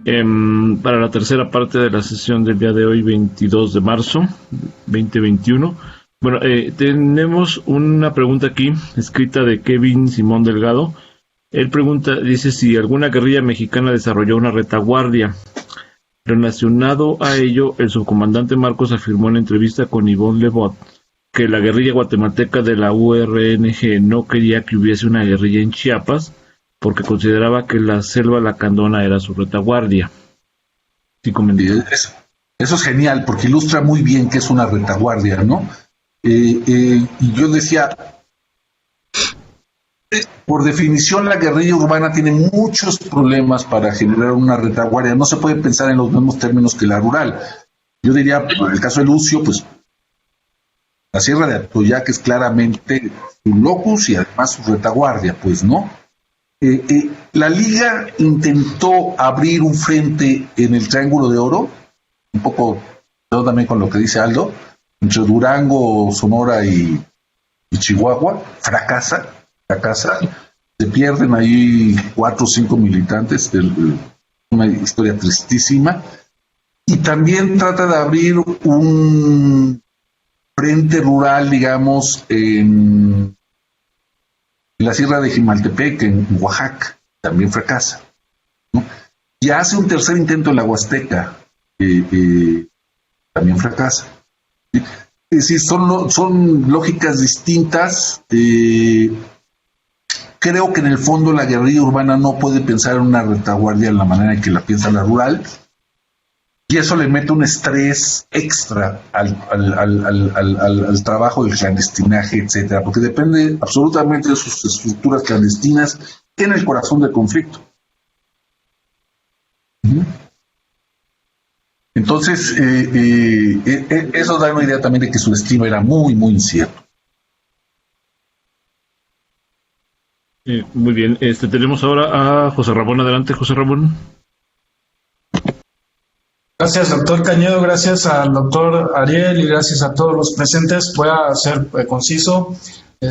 para la tercera parte de la sesión del día de hoy, 22 de marzo 2021. Bueno, tenemos una pregunta aquí, escrita de Kevin Simón Delgado. Él pregunta, dice si alguna guerrilla mexicana desarrolló una retaguardia. Relacionado a ello, el subcomandante Marcos afirmó en entrevista con Ivonne Lebot que la guerrilla guatemalteca de la URNG no quería que hubiese una guerrilla en Chiapas porque consideraba que la selva lacandona era su retaguardia. Sí, eso es genial, porque ilustra muy bien que es una retaguardia, ¿no? Y yo decía, por definición la guerrilla urbana tiene muchos problemas para generar una retaguardia. No se puede pensar en los mismos términos que la rural. Yo diría, en el caso de Lucio, pues la Sierra de Atoyac es claramente su locus y además su retaguardia, pues, ¿no? La Liga intentó abrir un frente en el Triángulo de Oro, un poco también con lo que dice Aldo, entre Durango, Sonora y Chihuahua. Fracasa, se pierden ahí 4 o 5 militantes, una historia tristísima, y también trata de abrir un frente rural, digamos, en la Sierra de Jimaltepec, en Oaxaca, también fracasa, ¿no? Y hace un tercer intento en la Huasteca, también fracasa. Es decir, son lógicas distintas. Creo que en el fondo la guerrilla urbana no puede pensar en una retaguardia en la manera en que la piensa la rural, y eso le mete un estrés extra al trabajo del clandestinaje, etcétera, porque depende absolutamente de sus estructuras clandestinas en el corazón del conflicto. Entonces, eso da una idea también de que su destino era muy, muy incierto. Muy bien, tenemos ahora a José Ramón. Adelante, José Ramón. Gracias, doctor Cañedo, gracias al doctor Ariel y gracias a todos los presentes. Voy a ser conciso.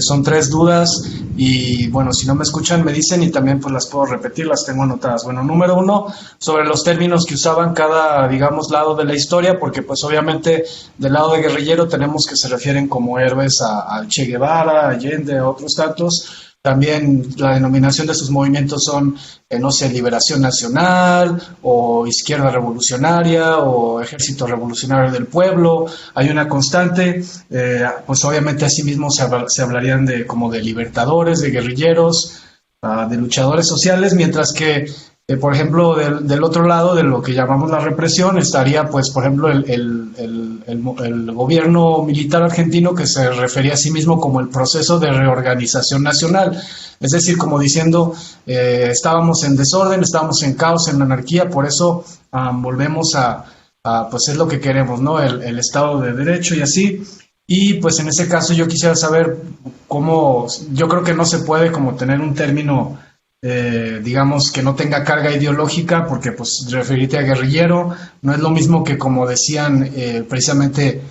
Son 3 dudas y, bueno, si no me escuchan me dicen y también pues las puedo repetir, las tengo anotadas. Bueno, número 1, sobre los términos que usaban cada, digamos, lado de la historia, porque pues obviamente del lado de guerrillero tenemos que se refieren como héroes a Che Guevara, Allende, a otros tantos. También la denominación de sus movimientos son, no sé, Liberación Nacional o Izquierda Revolucionaria o Ejército Revolucionario del Pueblo. Hay una constante, pues obviamente asimismo se hablarían de como de libertadores, de guerrilleros, de luchadores sociales, mientras que, por ejemplo, del otro lado de lo que llamamos la represión estaría, pues, por ejemplo, el gobierno militar argentino, que se refería a sí mismo como el proceso de reorganización nacional. Es decir, como diciendo, estábamos en desorden, estábamos en caos, en anarquía, por eso volvemos a pues es lo que queremos, ¿no? El Estado de Derecho y así. Y pues en ese caso yo quisiera saber cómo, yo creo que no se puede como tener un término digamos que no tenga carga ideológica, porque pues referirte a guerrillero no es lo mismo que como decían precisamente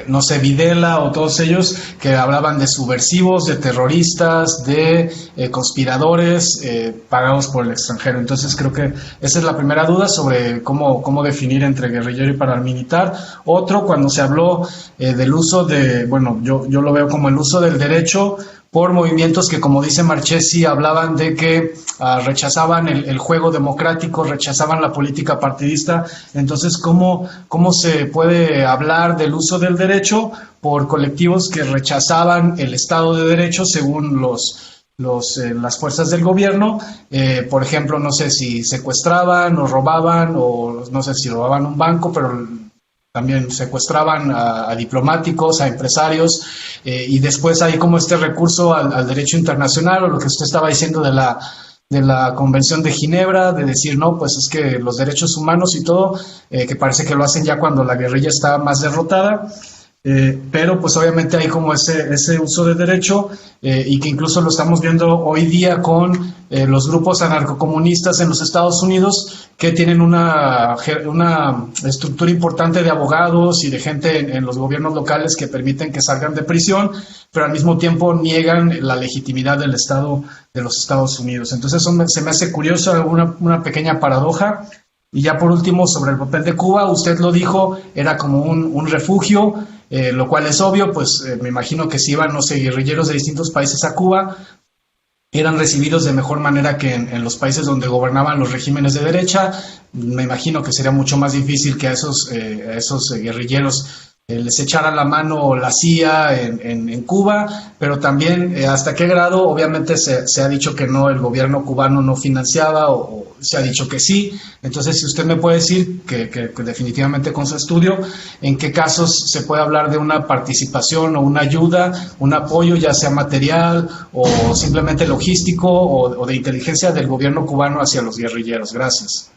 no sé, Videla o todos ellos que hablaban de subversivos, de terroristas, de conspiradores pagados por el extranjero. Entonces creo que esa es la primera duda sobre cómo definir entre guerrillero y paramilitar. Otro, cuando se habló del uso de, bueno, yo lo veo como el uso del derecho por movimientos que, como dice Marchesi, hablaban de que rechazaban el juego democrático, rechazaban la política partidista. Entonces, ¿cómo se puede hablar del uso del derecho por colectivos que rechazaban el Estado de Derecho según las fuerzas del gobierno? Por ejemplo, no sé si secuestraban o robaban, o no sé si robaban un banco, pero también secuestraban a diplomáticos, a empresarios, y después hay como este recurso al derecho internacional, o lo que usted estaba diciendo de la Convención de Ginebra, de decir, no, pues es que los derechos humanos y todo, que parece que lo hacen ya cuando la guerrilla está más derrotada, pero pues obviamente hay como ese uso de derecho, y que incluso lo estamos viendo hoy día con los grupos anarcocomunistas en los Estados Unidos, que tienen una estructura importante de abogados y de gente en los gobiernos locales que permiten que salgan de prisión, pero al mismo tiempo niegan la legitimidad del Estado de los Estados Unidos. Entonces eso se me hace curioso, una pequeña paradoja. Y ya por último, sobre el papel de Cuba, usted lo dijo, era como un refugio, lo cual es obvio, pues me imagino que si iban, no sé, guerrilleros de distintos países a Cuba, eran recibidos de mejor manera que en los países donde gobernaban los regímenes de derecha. Me imagino que sería mucho más difícil que a esos guerrilleros les echaran la mano la CIA en Cuba, pero también hasta qué grado, obviamente se ha dicho que no, el gobierno cubano no financiaba, o se ha dicho que sí. Entonces, si usted me puede decir que definitivamente con su estudio, en qué casos se puede hablar de una participación o una ayuda, un apoyo, ya sea material o simplemente logístico o de inteligencia del gobierno cubano hacia los guerrilleros. Gracias.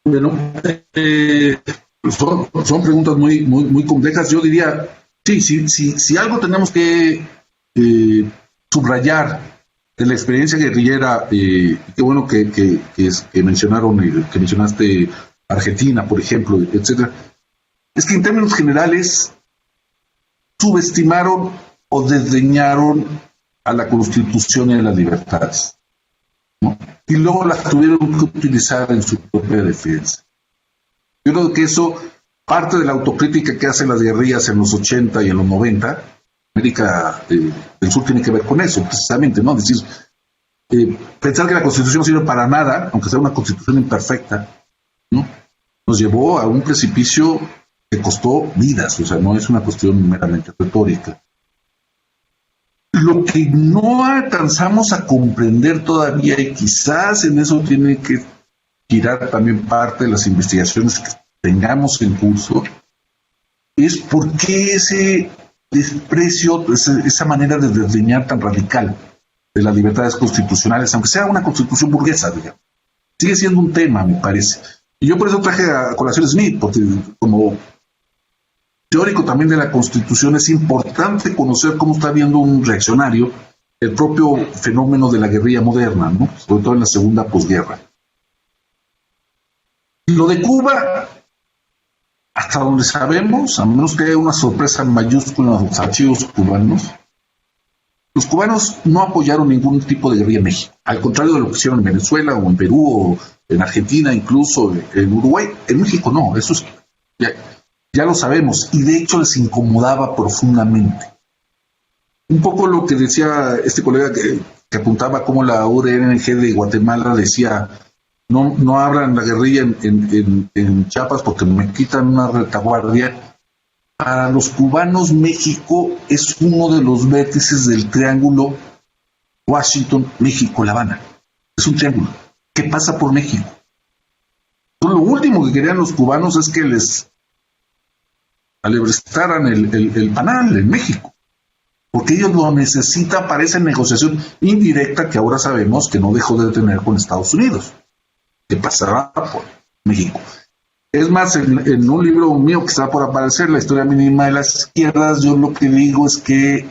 Bueno, son preguntas muy complejas. Yo diría, si algo tenemos que subrayar de la experiencia guerrillera, qué bueno que mencionaste Argentina, por ejemplo, etcétera, es que en términos generales subestimaron o desdeñaron a la Constitución y a las libertades, ¿no? Y luego las tuvieron que utilizar en su propia defensa. Yo creo que eso, parte de la autocrítica que hacen las guerrillas en los 80 y en los 90, América del Sur tiene que ver con eso, precisamente, ¿no? Es decir, pensar que la Constitución no sirve para nada, aunque sea una Constitución imperfecta, ¿no?, nos llevó a un precipicio que costó vidas, o sea, no es una cuestión meramente retórica. Lo que no alcanzamos a comprender todavía, y quizás en eso tiene que girar también parte de las investigaciones que tengamos en curso, es por qué ese desprecio, esa manera de desdeñar tan radical de las libertades constitucionales, aunque sea una constitución burguesa, digamos. Sigue siendo un tema, me parece. Y yo por eso traje a colación Smith, porque como teórico también de la Constitución es importante conocer cómo está viendo un reaccionario el propio fenómeno de la guerrilla moderna, ¿no?, sobre todo en la segunda posguerra. Lo de Cuba, hasta donde sabemos, a menos que haya una sorpresa mayúscula en los archivos cubanos, los cubanos no apoyaron ningún tipo de guerrilla en México, al contrario de lo que hicieron en Venezuela o en Perú o en Argentina, incluso en Uruguay. En México no, eso es, ya lo sabemos, y de hecho les incomodaba profundamente. Un poco lo que decía este colega que apuntaba como la UDNG de Guatemala decía, no abran la guerrilla en Chiapas porque me quitan una retaguardia. Para los cubanos, México es uno de los vértices del triángulo Washington, México, La Habana. Es un triángulo que pasa por México. Entonces, lo último que querían los cubanos es que les alebrestaran el panal en México, porque ellos lo necesitan para esa negociación indirecta que ahora sabemos que no dejó de tener con Estados Unidos, que pasará por México. Es más, en un libro mío que está por aparecer, La historia mínima de las izquierdas, yo lo que digo es que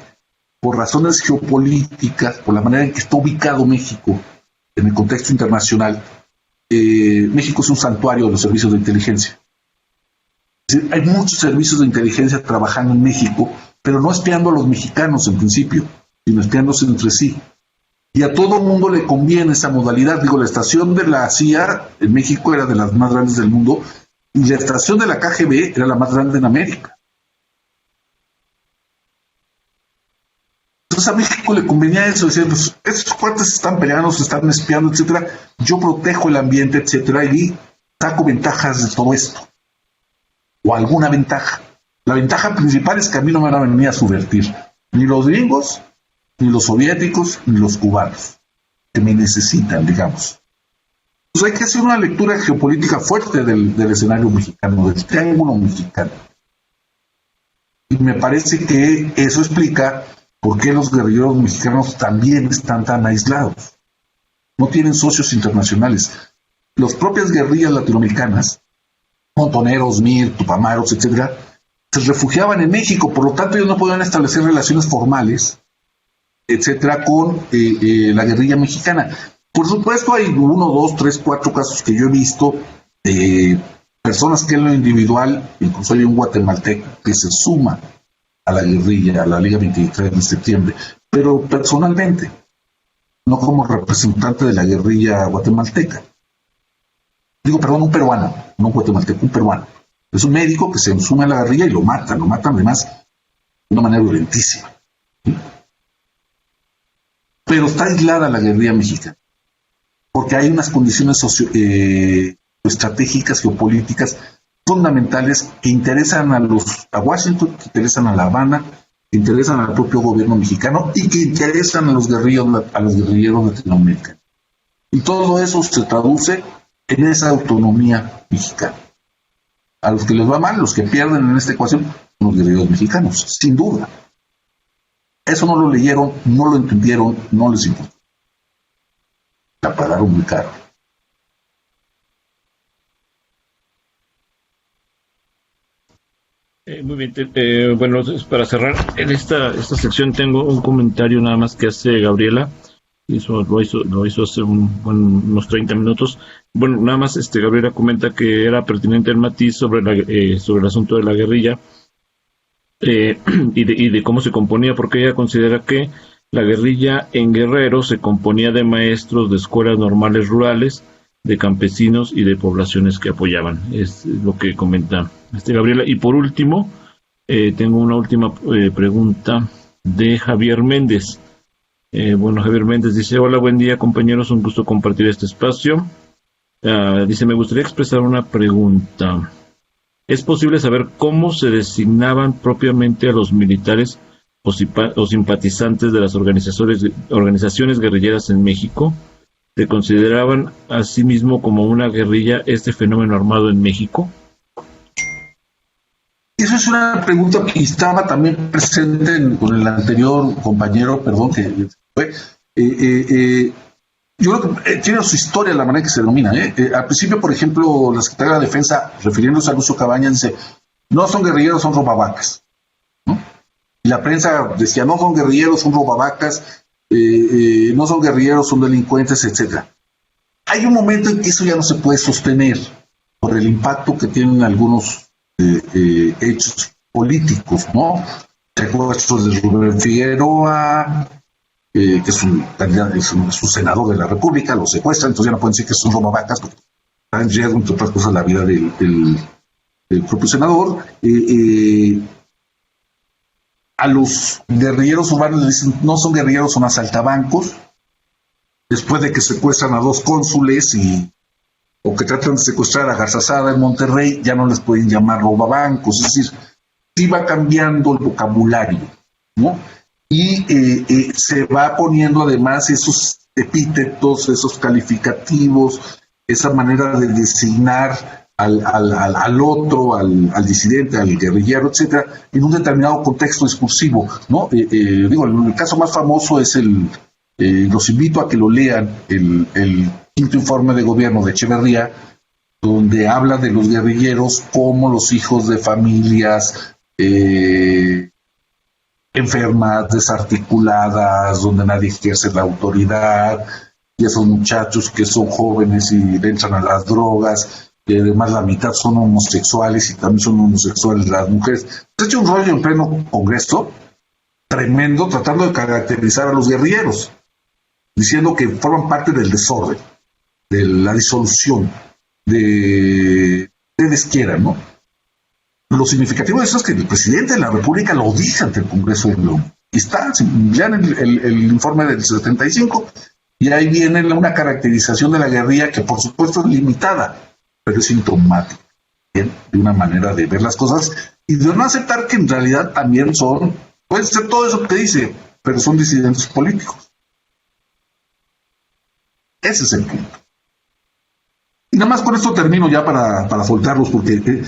por razones geopolíticas, por la manera en que está ubicado México en el contexto internacional, México es un santuario de los servicios de inteligencia. Es decir, hay muchos servicios de inteligencia trabajando en México, pero no espiando a los mexicanos en principio, sino espiándose entre sí. Y a todo el mundo le conviene esa modalidad. Digo, la estación de la CIA en México era de las más grandes del mundo, y la estación de la KGB era la más grande en América. Entonces a México le convenía eso, decir, pues estos cuates están peleando, se están espiando, etcétera, yo protejo el ambiente, etcétera, y saco ventajas de todo esto. O alguna ventaja. La ventaja principal es que a mí no me van a venir a subvertir ni los gringos, ni los soviéticos, ni los cubanos, que me necesitan, digamos. Pues hay que hacer una lectura geopolítica fuerte del escenario mexicano, del triángulo mexicano. Y me parece que eso explica por qué los guerrilleros mexicanos también están tan aislados. No tienen socios internacionales. Las propias guerrillas latinoamericanas, Montoneros, MIR, Tupamaros, etcétera, se refugiaban en México, por lo tanto ellos no podían establecer relaciones formales etcétera, con la guerrilla mexicana. Por supuesto, hay 1, 2, 3, 4 casos que yo he visto de personas que en lo individual, incluso hay un guatemalteco que se suma a la guerrilla, a la Liga 23 de septiembre, pero personalmente, no como representante de la guerrilla guatemalteca. Digo, perdón, un peruano, no un guatemalteco, un peruano. Es un médico que se suma a la guerrilla y lo matan además de una manera violentísima. ¿Sí? Pero está aislada la guerrilla mexicana, porque hay unas condiciones estratégicas, geopolíticas fundamentales que interesan a Washington, que interesan a La Habana, que interesan al propio gobierno mexicano y que interesan a los guerrilleros latinoamericanos. Y todo eso se traduce en esa autonomía mexicana. A los que les va mal, los que pierden en esta ecuación, son los guerrilleros mexicanos, sin duda. Eso no lo leyeron, no lo entendieron, no les importó. La pagaron muy caro. Muy bien, bueno, para cerrar, en esta sección tengo un comentario nada más que hace Gabriela. Lo hizo hace unos 30 minutos. Bueno, nada más Gabriela comenta que era pertinente el matiz sobre el asunto de la guerrilla y de cómo se componía, porque ella considera que la guerrilla en Guerrero se componía de maestros de escuelas normales rurales, de campesinos y de poblaciones que apoyaban. Es lo que comenta Gabriela. Y por último, tengo una última pregunta de Javier Méndez. Javier Méndez dice: hola, buen día compañeros, un gusto compartir este espacio. Dice: me gustaría expresar una pregunta. ¿Es posible saber cómo se designaban propiamente a los militares o simpatizantes de las organizaciones guerrilleras en México? ¿Se consideraban a sí mismo como una guerrilla este fenómeno armado en México? Eso es una pregunta que estaba también presente con el anterior compañero, perdón, que fue. Yo creo que tiene su historia la manera que se denomina. Al principio, por ejemplo, la Secretaría de la Defensa, refiriéndose a Lucio Cabañas, dice: no son guerrilleros, son robavacas, ¿no? Y la prensa decía: no son guerrilleros, son robavacas, no son guerrilleros, son delincuentes, etcétera. Hay un momento en que eso ya no se puede sostener por el impacto que tienen algunos hechos políticos, ¿no? Secuestros de Rubén Figueroa, que es un senador de la República, lo secuestran, entonces ya no pueden decir que son robavacas, porque está en riesgo, entre otras cosas, la vida del propio senador. A los guerrilleros urbanos les dicen: no son guerrilleros, son asaltabancos. Después de que secuestran a 2 cónsules o que tratan de secuestrar a Garzazada en Monterrey, ya no les pueden llamar robabancos. Es decir, sí va cambiando el vocabulario, ¿no? Y se va poniendo además esos epítetos, esos calificativos, esa manera de designar al otro, al disidente, al guerrillero, etcétera, en un determinado contexto discursivo, ¿no? El caso más famoso es los invito a que lo lean, el quinto informe de gobierno de Echeverría, donde habla de los guerrilleros como los hijos de familias enfermas, desarticuladas, donde nadie ejerce la autoridad, y esos muchachos que son jóvenes y entran a las drogas, que además la mitad son homosexuales y también son homosexuales las mujeres. Se ha hecho un rollo en pleno Congreso tremendo tratando de caracterizar a los guerrilleros, diciendo que forman parte del desorden, de la disolución, de ustedes quieran, ¿no? Lo significativo de eso es que el presidente de la República lo dice ante el Congreso de León. Y está, ya en el informe del 75, y ahí viene una caracterización de la guerrilla que por supuesto es limitada, pero es sintomática, ¿bien? De una manera de ver las cosas y de no aceptar que en realidad también pueden ser todo eso que dice, pero son disidentes políticos. Ese es el punto. Y nada más con esto termino ya para soltarlos, porque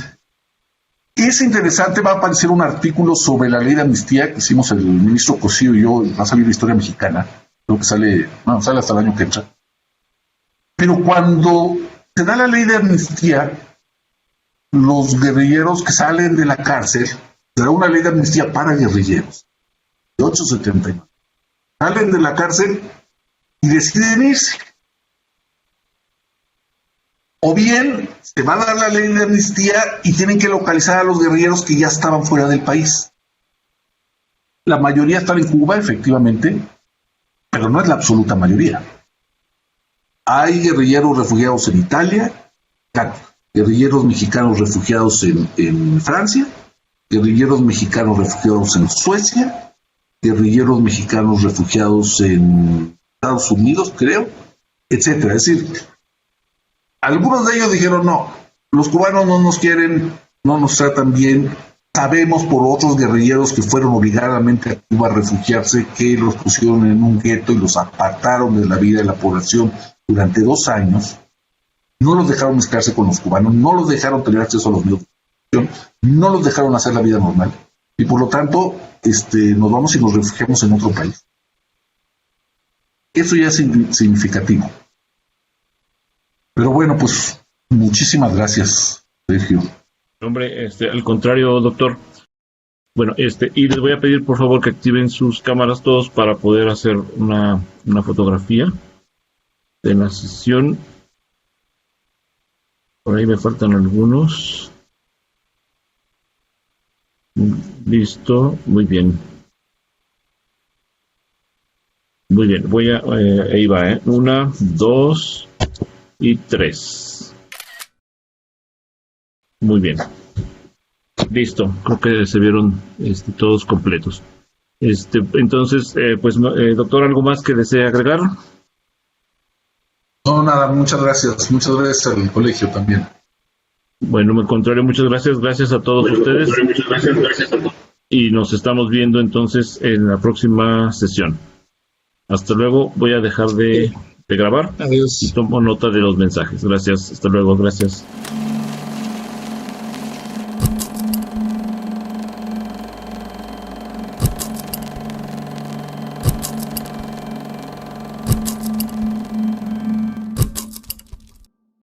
es interesante. Va a aparecer un artículo sobre la ley de amnistía que hicimos el ministro Cosío y yo, va a salir de Historia Mexicana, creo que sale hasta el año que entra. Pero cuando se da la ley de amnistía, los guerrilleros que salen de la cárcel, será una ley de amnistía para guerrilleros, de 879. salen de la cárcel y deciden irse. O bien se va a dar la ley de amnistía y tienen que localizar a los guerrilleros que ya estaban fuera del país. La mayoría están en Cuba, efectivamente, pero no es la absoluta mayoría. Hay guerrilleros refugiados en Italia, guerrilleros mexicanos refugiados en Francia, guerrilleros mexicanos refugiados en Suecia, guerrilleros mexicanos refugiados en Estados Unidos, creo, etcétera. Es decir, algunos de ellos dijeron, no, los cubanos no nos quieren, no nos tratan bien. Sabemos por otros guerrilleros que fueron obligadamente a Cuba a refugiarse, que los pusieron en un gueto y los apartaron de la vida de la población durante 2 años. No los dejaron mezclarse con los cubanos, no los dejaron tener acceso a los medios de comunicación, no los dejaron hacer la vida normal. Y por lo tanto, nos vamos y nos refugiamos en otro país. Eso ya es significativo. Pero bueno, pues muchísimas gracias, Sergio. Hombre, al contrario, doctor. Bueno, y les voy a pedir por favor que activen sus cámaras todos para poder hacer una fotografía de la sesión. Por ahí me faltan algunos. Listo, muy bien. Muy bien, ahí va, 1, 2 y 3. Muy bien. Listo, creo que se vieron todos completos. Entonces, doctor, ¿algo más que desee agregar? No, nada, muchas gracias al colegio también. Bueno, al contrario, muchas gracias. Gracias a todos ustedes. Y nos estamos viendo entonces en la próxima sesión. Hasta luego. Voy a dejar de grabar. Adiós. Y tomo nota de los mensajes. Gracias. Hasta luego. Gracias.